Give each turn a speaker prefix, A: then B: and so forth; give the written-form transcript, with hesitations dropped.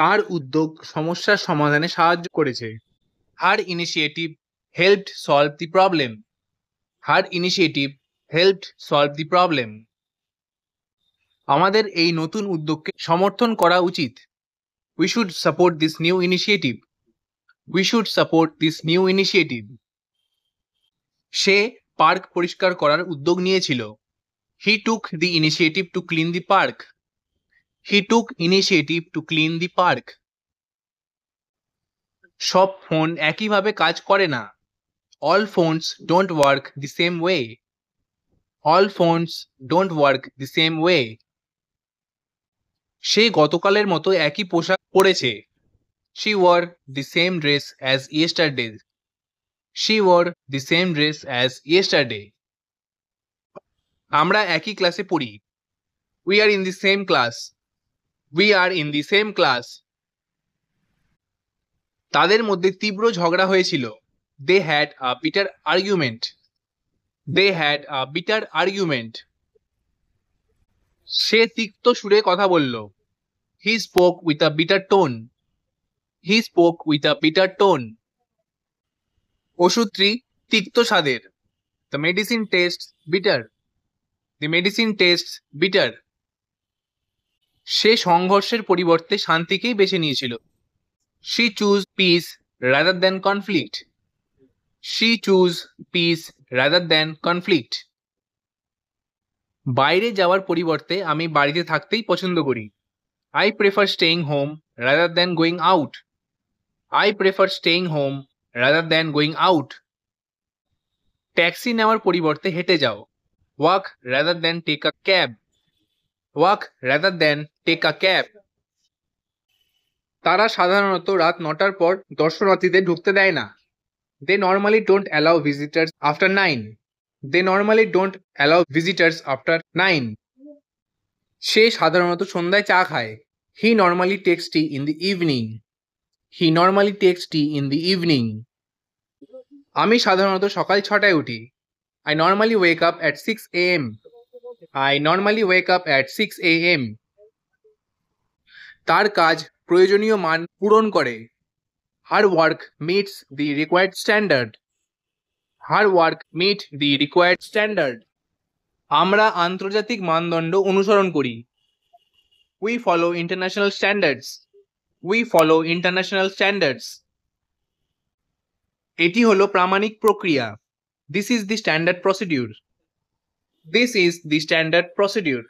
A: তার উদ্যোগ সমস্যার সমাধানে সাহায্য করেছে। Her initiative helped solve the problem. Her initiative helped solve the problem. আমাদের এই নতুন উদ্যোগকে সমর্থন করা উচিত। We should support this new initiative. We should support this new initiative. Say park পরিষ্কার করার উদ্যোগ নিয়েছিল। He took the initiative to clean the park. He took initiative to clean the park. সব ফোন একইভাবে কাজ করে না। All phones don't work the same way. All phones don't work the same way. সে গতকালের মতো একই পোশাক পরেছে। She wore the same dress as yesterday. She wore the same dress as yesterday. আমরা একই ক্লাসে পড়ি। We are in the same class. We are in the same class. তাদের মধ্যে তীব্র ঝগড়া হয়েছিল। They had a bitter argument. They had a bitter argument. সে তিক্ত সুরে কথা বলল। He spoke with a bitter tone. He spoke with a bitter tone. ওষুধটি তিক্ত স্বাদের। The medicine tastes bitter. The medicine tastes bitter. সে সংঘর্ষের পরিবর্তে শান্তিকেই বেছে নিয়েছিল। She chose peace rather than conflict. She chose peace rather than conflict. বাইরে যাওয়ার পরিবর্তে আমি বাড়িতে থাকতেই পছন্দ করি। I prefer staying home rather than going out. I prefer staying home rather than going out. Taxi নেওয়ার পরিবর্তে হেঁটে যাও। Walk rather than take a cab. Walk rather than take a cab. তারা সাধারণত রাত 9টার পর দর্শনার্থীদের ঢুকতে দেয় না। They normally don't allow visitors after 9. They normally don't allow visitors after 9. সে সাধারণত সন্ধ্যায় চা খায়। He normally takes tea in the evening. He normally takes tea in the evening. আমি সাধারণত সকাল 6টায় উঠি। I normally wake up at 6 a.m. I normally wake up at 6 a.m. তার কাজ প্রয়োজনীয় মান পূরণ করে। Her work meets the required standard. Her work meets the required standard. আমরা আন্তর্জাতিক মানদণ্ড অনুসরণ করি। We follow international standards. We follow international standards. এটি হলো প্রামাণিক প্রক্রিয়া। This is the standard procedure. This is the standard procedure.